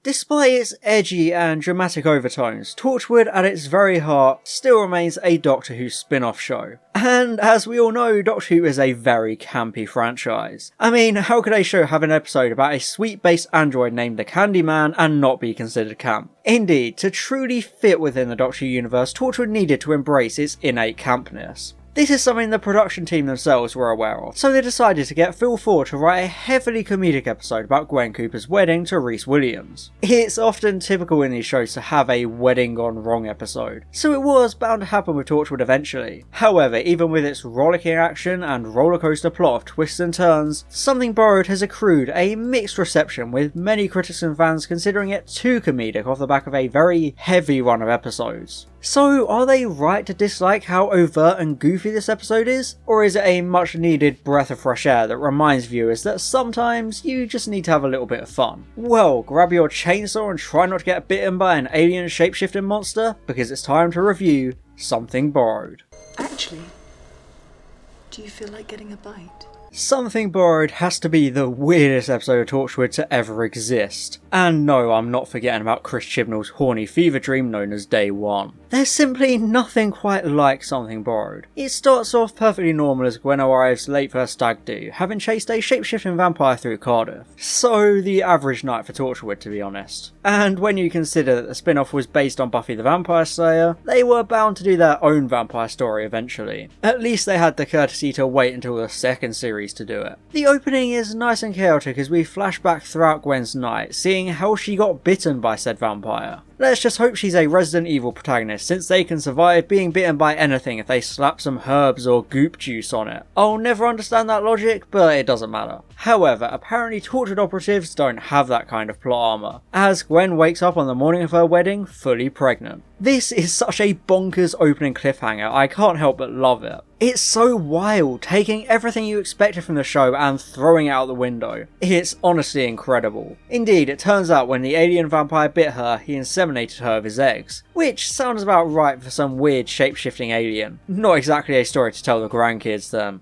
Despite its edgy and dramatic overtones, Torchwood at its very heart still remains a Doctor Who spin-off show. And as we all know, Doctor Who is a very campy franchise. I mean, how could a show have an episode about a sweet-based android named the Candyman and not be considered camp? Indeed, to truly fit within the Doctor Who universe, Torchwood needed to embrace its innate campness. This is something the production team themselves were aware of, so they decided to get Phil Ford to write a heavily comedic episode about Gwen Cooper's wedding to Rhys Williams. It's often typical in these shows to have a wedding gone wrong episode, so it was bound to happen with Torchwood eventually. However, even with its rollicking action and rollercoaster plot of twists and turns, Something Borrowed has accrued a mixed reception, with many critics and fans considering it too comedic off the back of a very heavy run of episodes. So are they right to dislike how overt and goofy this episode is? Or is it a much needed breath of fresh air that reminds viewers that sometimes you just need to have a little bit of fun? Well, grab your chainsaw and try not to get bitten by an alien shape-shifting monster, because it's time to review Something Borrowed. Actually, do you feel like getting a bite? Something Borrowed has to be the weirdest episode of Torchwood to ever exist. And no, I'm not forgetting about Chris Chibnall's horny fever dream known as Day One. There's simply nothing quite like Something Borrowed. It starts off perfectly normal as Gwen arrives late for her stag do, having chased a shape-shifting vampire through Cardiff. So the average night for Torchwood, to be honest. And when you consider that the spin-off was based on Buffy the Vampire Slayer, they were bound to do their own vampire story eventually. At least they had the courtesy to wait until the second series to do it. The opening is nice and chaotic as we flash back throughout Gwen's night, seeing how she got bitten by said vampire. Let's just hope she's a Resident Evil protagonist, since they can survive being bitten by anything if they slap some herbs or goop juice on it. I'll never understand that logic, but it doesn't matter. However, apparently Torchwood operatives don't have that kind of plot armor, as Gwen wakes up on the morning of her wedding fully pregnant. This is such a bonkers opening cliffhanger, I can't help but love it. It's so wild, taking everything you expected from the show and throwing it out the window. It's honestly incredible. Indeed, it turns out when the alien vampire bit her, he inseminated her of his eggs, which sounds about right for some weird shape-shifting alien. Not exactly a story to tell the grandkids then.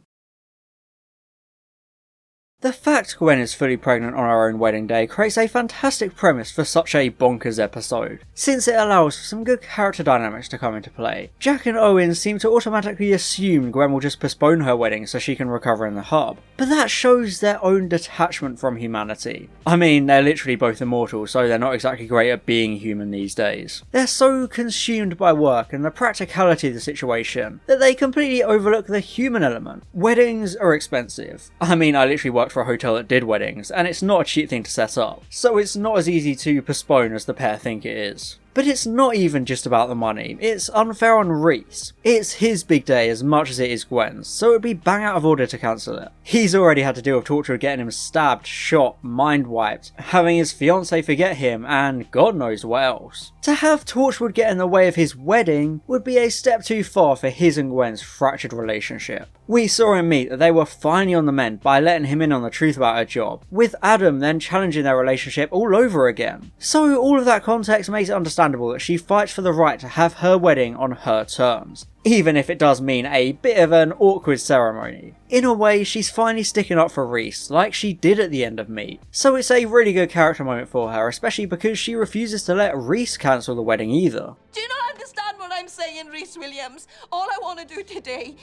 The fact Gwen is fully pregnant on her own wedding day creates a fantastic premise for such a bonkers episode, since it allows for some good character dynamics to come into play. Jack and Owen seem to automatically assume Gwen will just postpone her wedding so she can recover in the hub, but that shows their own detachment from humanity. I mean, they're literally both immortal, so they're not exactly great at being human these days. They're so consumed by work and the practicality of the situation that they completely overlook the human element. Weddings are expensive. I mean, I literally worked for a hotel that did weddings, and it's not a cheap thing to set up, so it's not as easy to postpone as the pair think it is. But it's not even just about the money, it's unfair on Rhys. It's his big day as much as it is Gwen's, so it'd be bang out of order to cancel it. He's already had to deal with Torchwood getting him stabbed, shot, mind wiped, having his fiancée forget him, and God knows what else. To have Torchwood get in the way of his wedding would be a step too far for his and Gwen's fractured relationship. We saw him meet that they were finally on the mend by letting him in on the truth about her job, with Adam then challenging their relationship all over again. So all of that context makes it understandable that she fights for the right to have her wedding on her terms, even if it does mean a bit of an awkward ceremony. In a way, she's finally sticking up for Rhys, like she did at the end of Meet. So it's a really good character moment for her, especially because she refuses to let Rhys cancel the wedding either. Do you not understand what I'm saying, Rhys Williams? All I want to do today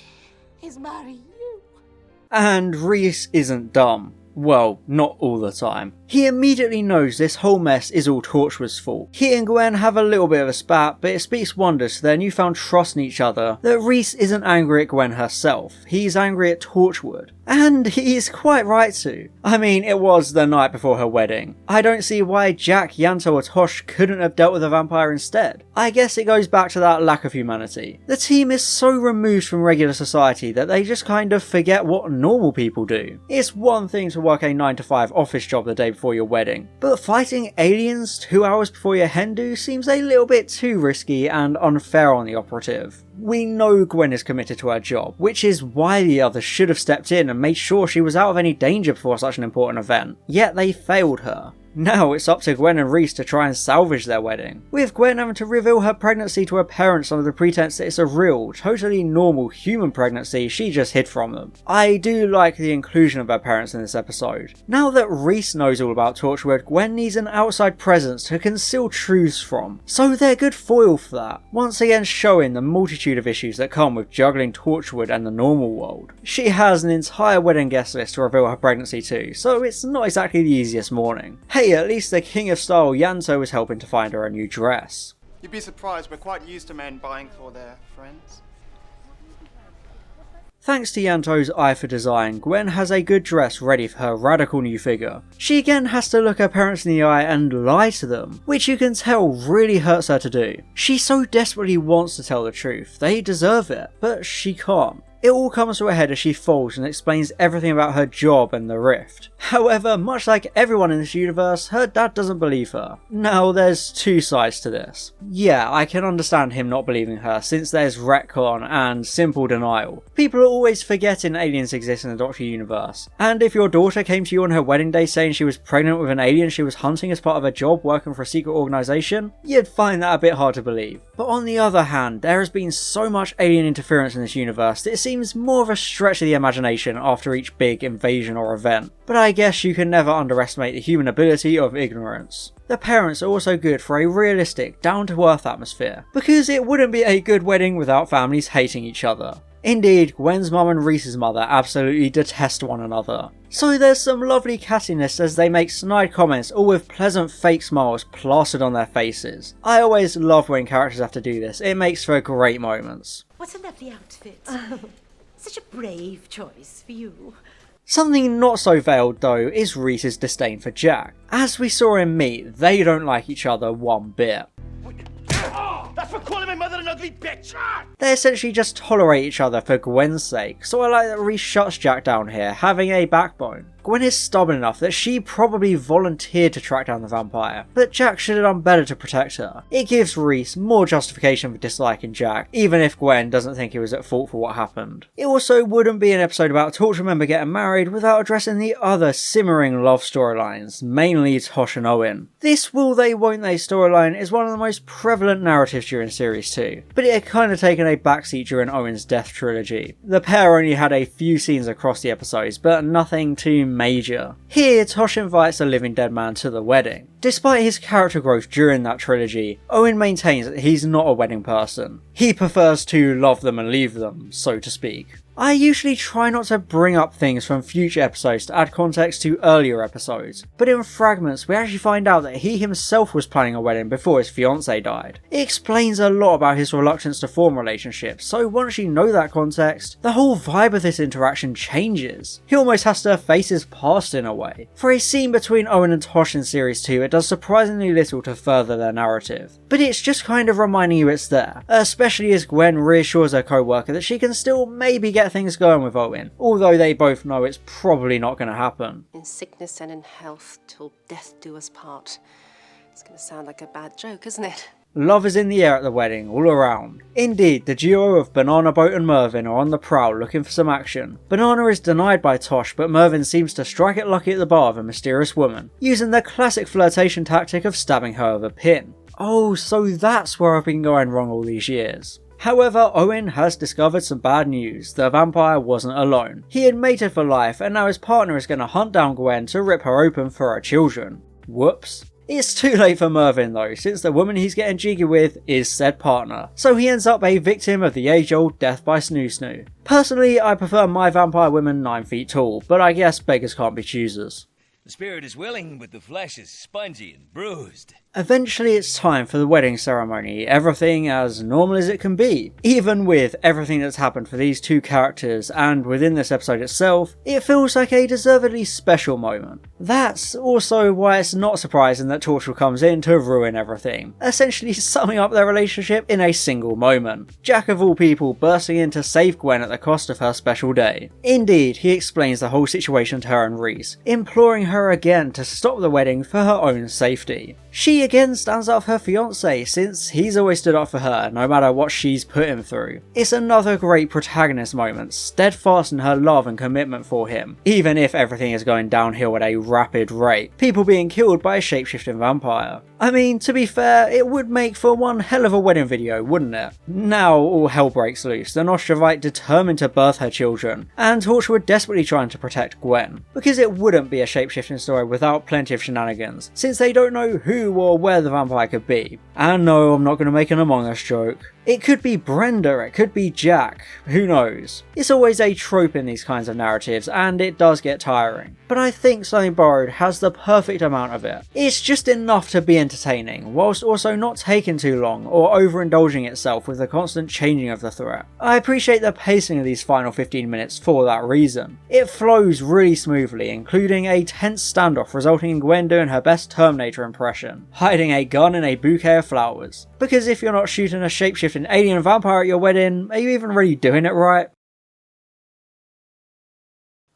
is marry you. And Rhys isn't dumb. Well, not all the time. He immediately knows this whole mess is all Torchwood's fault. He and Gwen have a little bit of a spat, but it speaks wonders to their newfound trust in each other that Rhys isn't angry at Gwen herself, he's angry at Torchwood. And he's quite right to. I mean, it was the night before her wedding. I don't see why Jack, Yanto or Tosh couldn't have dealt with the vampire instead. I guess it goes back to that lack of humanity. The team is so removed from regular society that they just kind of forget what normal people do. It's one thing to work a 9-to-5 office job the day before your wedding, but fighting aliens 2 hours before your hen do seems a little bit too risky and unfair on the operative. We know Gwen is committed to her job, which is why the others should have stepped in and made sure she was out of any danger before such an important event, yet they failed her. Now it's up to Gwen and Reese to try and salvage their wedding, with Gwen having to reveal her pregnancy to her parents under the pretense that it's a real, totally normal human pregnancy she just hid from them. I do like the inclusion of her parents in this episode. Now that Reese knows all about Torchwood, Gwen needs an outside presence to conceal truths from, so they're good foil for that, once again showing the multitude of issues that come with juggling Torchwood and the normal world. She has an entire wedding guest list to reveal her pregnancy to, so it's not exactly the easiest morning. Hey, at least the King of Style Yanto was helping to find her a new dress. You'd be surprised, we're quite used to men buying for their friends. Thanks to Yanto's eye for design, Gwen has a good dress ready for her radical new figure. She again has to look her parents in the eye and lie to them, which you can tell really hurts her to do. She so desperately wants to tell the truth, they deserve it, but she can't. It all comes to a head as she falls and explains everything about her job and the rift. However, much like everyone in this universe, her dad doesn't believe her. Now, there's two sides to this. Yeah, I can understand him not believing her, since there's retcon and simple denial. People are always forgetting aliens exist in the Doctor universe, and if your daughter came to you on her wedding day saying she was pregnant with an alien she was hunting as part of a job working for a secret organisation, you'd find that a bit hard to believe. But on the other hand, there has been so much alien interference in this universe that it seems more of a stretch of the imagination after each big invasion or event. But I guess you can never underestimate the human ability of ignorance. The parents are also good for a realistic, down-to-earth atmosphere, because it wouldn't be a good wedding without families hating each other. Indeed, Gwen's mum and Reese's mother absolutely detest one another. So there's some lovely cattiness as they make snide comments, all with pleasant fake smiles plastered on their faces. I always love when characters have to do this, it makes for great moments. What a lovely outfit. Such a brave choice for you. Something not so veiled though is Reese's disdain for Jack. As we saw in Meet, they don't like each other one bit. That's for calling my mother an ugly bitch! They essentially just tolerate each other for Gwen's sake, so I like that Reese shuts Jack down here, having a backbone. Gwen is stubborn enough that she probably volunteered to track down the vampire, but Jack should have done better to protect her. It gives Reese more justification for disliking Jack, even if Gwen doesn't think he was at fault for what happened. It also wouldn't be an episode about a Torchwood member getting married without addressing the other simmering love storylines, mainly Tosh and Owen. This will they won't they storyline is one of the most prevalent narratives during Series 2, but it had kind of taken a backseat during Owen's death trilogy. The pair only had a few scenes across the episodes, but nothing too major. Here, Tosh invites a living dead man to the wedding. Despite his character growth during that trilogy, Owen maintains that he's not a wedding person. He prefers to love them and leave them, so to speak. I usually try not to bring up things from future episodes to add context to earlier episodes, but in Fragments we actually find out that he himself was planning a wedding before his fiancée died. It explains a lot about his reluctance to form relationships, so once you know that context, the whole vibe of this interaction changes. He almost has to face his past in a way. For a scene between Owen and Tosh in Series 2, it does surprisingly little to further their narrative, but it's just kind of reminding you it's there, especially as Gwen reassures her co-worker that she can still maybe get things going with Owen, although they both know it's probably not going to happen. In sickness and in health, till death do us part. It's going to sound like a bad joke, isn't it? Love is in the air at the wedding, all around. Indeed, the duo of Banana Boat and Mervyn are on the prowl looking for some action. Banana is denied by Tosh, but Mervyn seems to strike it lucky at the bar of a mysterious woman, using the classic flirtation tactic of stabbing her with a pin. Oh, so that's where I've been going wrong all these years. However, Owen has discovered some bad news. The vampire wasn't alone. He had mated for life, and now his partner is going to hunt down Gwen to rip her open for her children. Whoops. It's too late for Mervyn though, since the woman he's getting jiggy with is said partner, so he ends up a victim of the age-old death by snoo snoo. Personally, I prefer my vampire women 9 feet tall, but I guess beggars can't be choosers. The spirit is willing, but the flesh is spongy and bruised. Eventually it's time for the wedding ceremony, everything as normal as it can be. Even with everything that's happened for these two characters and within this episode itself, it feels like a deservedly special moment. That's also why it's not surprising that Torchwood comes in to ruin everything, essentially summing up their relationship in a single moment. Jack of all people bursting in to save Gwen at the cost of her special day. Indeed, he explains the whole situation to her and Reese, imploring her again to stop the wedding for her own safety. She again stands up for her fiance since he's always stood up for her no matter what she's put him through. It's another great protagonist moment, steadfast in her love and commitment for him, even if everything is going downhill at a rapid rate, people being killed by a shapeshifting vampire. I mean, to be fair, it would make for one hell of a wedding video, wouldn't it? Now all hell breaks loose, the Nostrovite determined to birth her children, and Torchwood desperately trying to protect Gwen, because it wouldn't be a shapeshifting story without plenty of shenanigans, since they don't know who or where the vampire could be. And no, I'm not going to make an Among Us joke. It could be Brenda, it could be Jack, who knows. It's always a trope in these kinds of narratives, and it does get tiring. But I think Something Borrowed has the perfect amount of it. It's just enough to be entertaining, whilst also not taking too long or overindulging itself with the constant changing of the threat. I appreciate the pacing of these final 15 minutes for that reason. It flows really smoothly, including a tense standoff resulting in Gwen doing her best Terminator impression, hiding a gun in a bouquet of flowers. Because if you're not shooting a shapeshifting alien vampire at your wedding, are you even really doing it right?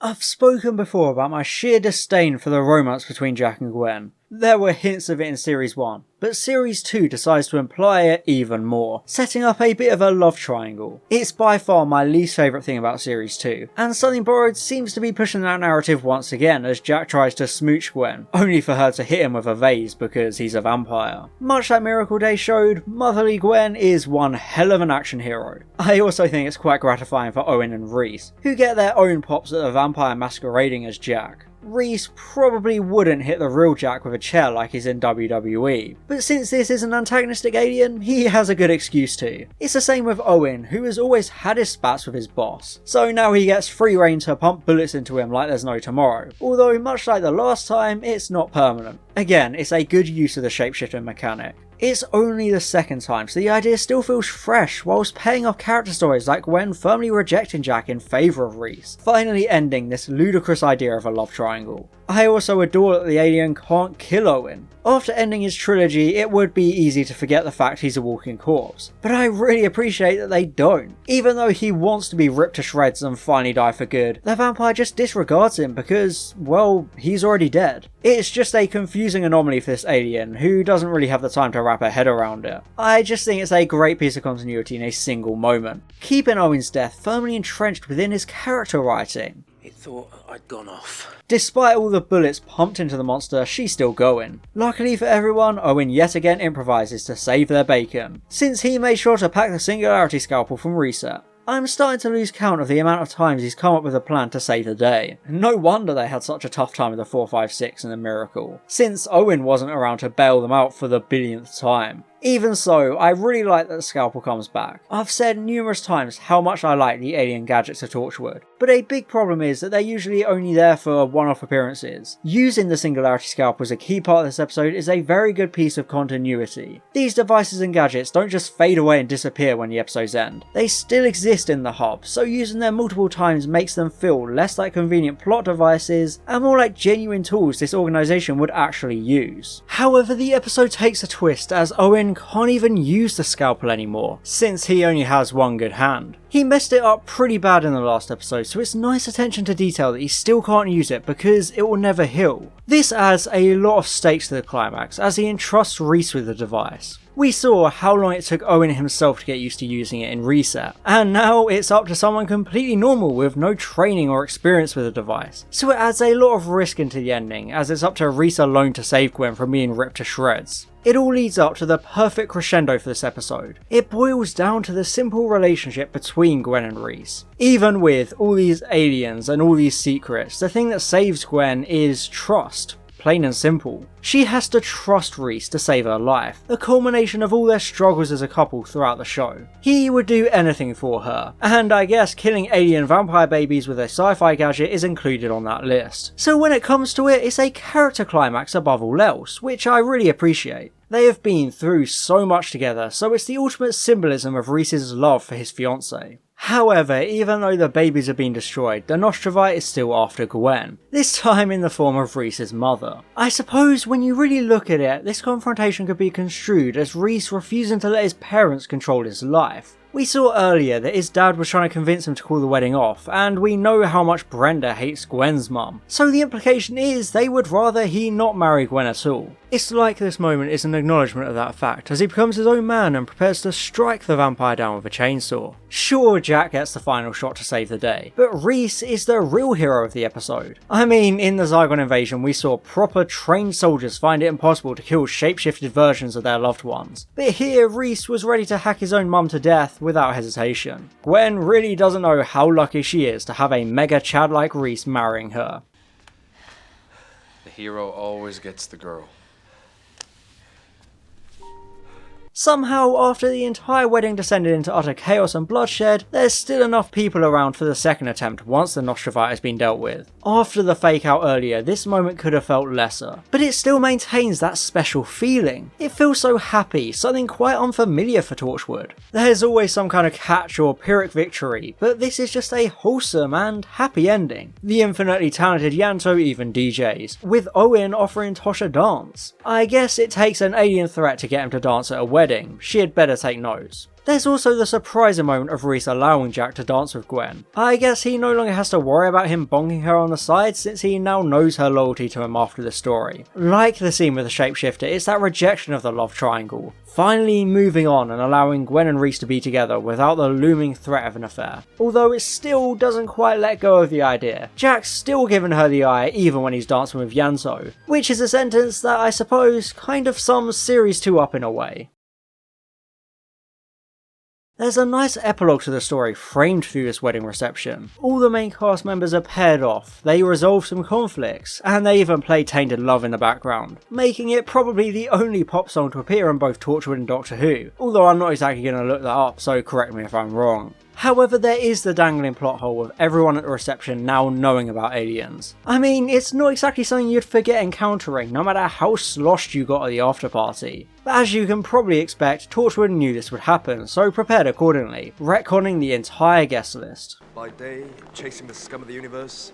I've spoken before about my sheer disdain for the romance between Jack and Gwen. There were hints of it in Series 1, but Series 2 decides to imply it even more, setting up a bit of a love triangle. It's by far my least favourite thing about Series 2, and Something Borrowed seems to be pushing that narrative once again as Jack tries to smooch Gwen, only for her to hit him with a vase because he's a vampire. Much like Miracle Day showed, motherly Gwen is one hell of an action hero. I also think it's quite gratifying for Owen and Reese, who get their own pops at the vampire masquerading as Jack. Reese probably wouldn't hit the real Jack with a chair like he's in WWE, but since this is an antagonistic alien, he has a good excuse to. It's the same with Owen, who has always had his spats with his boss, so now he gets free reign to pump bullets into him like there's no tomorrow, although much like the last time, it's not permanent. Again, it's a good use of the shapeshifting mechanic. It's only the second time, so the idea still feels fresh, whilst paying off character stories like Gwen firmly rejecting Jack in favour of Reese, finally ending this ludicrous idea of a love triangle. I also adore that the alien can't kill Owen. After ending his trilogy, it would be easy to forget the fact he's a walking corpse, but I really appreciate that they don't. Even though he wants to be ripped to shreds and finally die for good, the vampire just disregards him because, well, he's already dead. It's just a confusing anomaly for this alien, who doesn't really have the time to wrap her head around it. I just think it's a great piece of continuity in a single moment, keeping Owen's death firmly entrenched within his character writing. It thought I'd gone off. Despite all the bullets pumped into the monster, she's still going. Luckily for everyone, Owen yet again improvises to save their bacon, since he made sure to pack the Singularity Scalpel from Reset. I'm starting to lose count of the amount of times he's come up with a plan to save the day. No wonder they had such a tough time with the 456 and the Miracle, since Owen wasn't around to bail them out for the billionth time. Even so, I really like that the Scalpel comes back. I've said numerous times how much I like the alien gadgets of Torchwood, but a big problem is that they're usually only there for one-off appearances. Using the Singularity Scalpel as a key part of this episode is a very good piece of continuity. These devices and gadgets don't just fade away and disappear when the episodes end. They still exist in the hub, so using them multiple times makes them feel less like convenient plot devices and more like genuine tools this organisation would actually use. However, the episode takes a twist as Owen can't even use the Scalpel anymore, since he only has one good hand. He messed it up pretty bad in the last episode, so it's nice attention to detail that he still can't use it because it will never heal. This adds a lot of stakes to the climax as he entrusts Reese with the device. We saw how long it took Owen himself to get used to using it in Reset, and now it's up to someone completely normal with no training or experience with the device. So it adds a lot of risk into the ending, as it's up to Reese alone to save Gwen from being ripped to shreds. It all leads up to the perfect crescendo for this episode. It boils down to the simple relationship between Gwen and Reese. Even with all these aliens and all these secrets, the thing that saves Gwen is trust. Plain and simple. She has to trust Reese to save her life, a culmination of all their struggles as a couple throughout the show. He would do anything for her, and I guess killing alien vampire babies with a sci-fi gadget is included on that list. So when it comes to it, it's a character climax above all else, which I really appreciate. They have been through so much together, so it's the ultimate symbolism of Reese's love for his fiancée. However, even though the babies have been destroyed, the Nostrovite is still after Gwen, this time in the form of Reese's mother. I suppose when you really look at it, this confrontation could be construed as Reese refusing to let his parents control his life. We saw earlier that his dad was trying to convince him to call the wedding off, and we know how much Brenda hates Gwen's mum, so the implication is they would rather he not marry Gwen at all. It's like this moment is an acknowledgement of that fact as he becomes his own man and prepares to strike the vampire down with a chainsaw. Sure, Jack gets the final shot to save the day, but Rhys is the real hero of the episode. I mean, in the Zygon invasion we saw proper trained soldiers find it impossible to kill shapeshifted versions of their loved ones, but here Rhys was ready to hack his own mum to death without hesitation. Gwen really doesn't know how lucky she is to have a mega Chad like Rhys marrying her. The hero always gets the girl. Somehow, after the entire wedding descended into utter chaos and bloodshed, there's still enough people around for the second attempt once the Nostrovite has been dealt with. After the fake out earlier, this moment could have felt lesser, but it still maintains that special feeling. It feels so happy, something quite unfamiliar for Torchwood. There's always some kind of catch or Pyrrhic victory, but this is just a wholesome and happy ending. The infinitely talented Yanto even DJs, with Owen offering Tosh a dance. I guess it takes an alien threat to get him to dance at a wedding. She had better take notes. There's also the surprising moment of Rhys allowing Jack to dance with Gwen. I guess he no longer has to worry about him bonking her on the side since he now knows her loyalty to him after the story. Like the scene with the shapeshifter, it's that rejection of the love triangle. Finally moving on and allowing Gwen and Rhys to be together without the looming threat of an affair. Although it still doesn't quite let go of the idea. Jack's still giving her the eye even when he's dancing with Yanto, which is a sentence that I suppose kind of sums series 2 up in a way. There's a nice epilogue to the story framed through this wedding reception. All the main cast members are paired off, they resolve some conflicts, and they even play Tainted Love in the background, making it probably the only pop song to appear in both Torchwood and Doctor Who, although I'm not exactly going to look that up, so correct me if I'm wrong. However, there is the dangling plot hole of everyone at the reception now knowing about aliens. I mean, it's not exactly something you'd forget encountering, no matter how sloshed you got at the after party. But as you can probably expect, Torchwood knew this would happen, so prepared accordingly, retconning the entire guest list. By day, chasing the scum of the universe.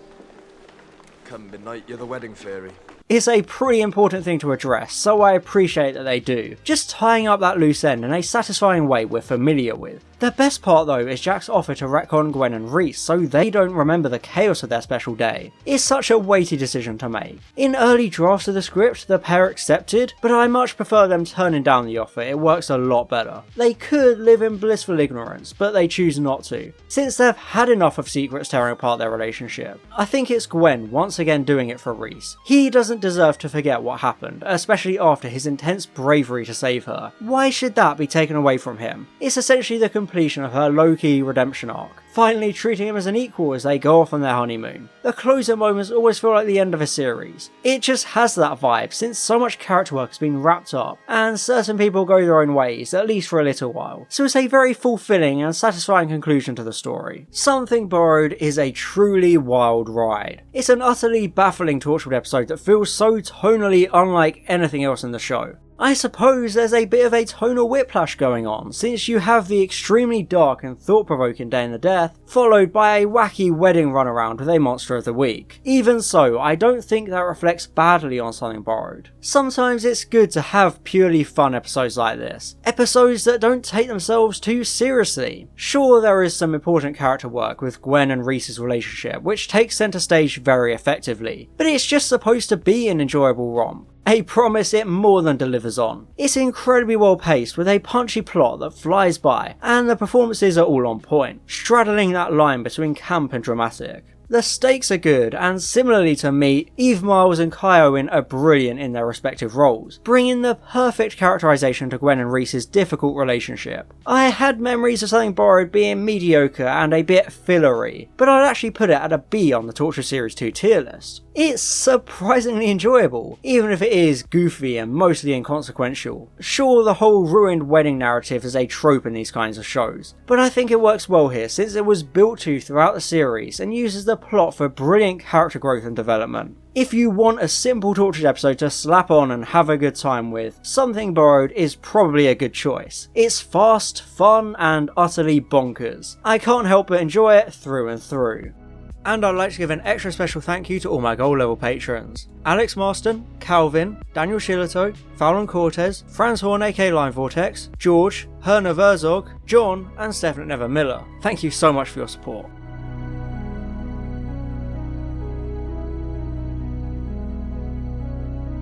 Come midnight, you're the wedding fairy. It's a pretty important thing to address, so I appreciate that they do, just tying up that loose end in a satisfying way we're familiar with. The best part though is Jack's offer to retcon Gwen and Rhys so they don't remember the chaos of their special day. It's such a weighty decision to make. In early drafts of the script, the pair accepted, but I much prefer them turning down the offer, it works a lot better. They could live in blissful ignorance, but they choose not to, since they've had enough of secrets tearing apart their relationship. I think it's Gwen once again doing it for Rhys. He doesn't deserve to forget what happened, especially after his intense bravery to save her. Why should that be taken away from him? It's essentially the completion of her low-key redemption arc, finally treating him as an equal as they go off on their honeymoon. The closing moments always feel like the end of a series. It just has that vibe since so much character work has been wrapped up and certain people go their own ways, at least for a little while. So it's a very fulfilling and satisfying conclusion to the story. Something Borrowed is a truly wild ride. It's an utterly baffling Torchwood episode that feels so tonally unlike anything else in the show. I suppose there's a bit of a tonal whiplash going on, since you have the extremely dark and thought-provoking Day in the Death, followed by a wacky wedding runaround with a Monster of the Week. Even so, I don't think that reflects badly on Something Borrowed. Sometimes it's good to have purely fun episodes like this, episodes that don't take themselves too seriously. Sure, there is some important character work with Gwen and Rhys's relationship, which takes centre stage very effectively, but it's just supposed to be an enjoyable romp. A promise it more than delivers on. It's incredibly well paced with a punchy plot that flies by, and the performances are all on point, straddling that line between camp and dramatic. The stakes are good, and similarly to Meat, Eve Miles and Kai Owen are brilliant in their respective roles, bringing the perfect characterisation to Gwen and Rhys's difficult relationship. I had memories of Something Borrowed being mediocre and a bit fillery, but I'd actually put it at a B on the Torchwood Series 2 tier list. It's surprisingly enjoyable, even if it is goofy and mostly inconsequential. Sure, the whole ruined wedding narrative is a trope in these kinds of shows, but I think it works well here since it was built to throughout the series and uses the plot for brilliant character growth and development. If you want a simple Torchwood episode to slap on and have a good time with, Something Borrowed is probably a good choice. It's fast, fun, and utterly bonkers. I can't help but enjoy it through and through. And I'd like to give an extra special thank you to all my gold level patrons: Alex Marston, Calvin, Daniel Shillito, Fallon Cortez, Franz Horn aka Line Vortex, George, Herna Verzog, John, and Stefan Never Miller. Thank you so much for your support.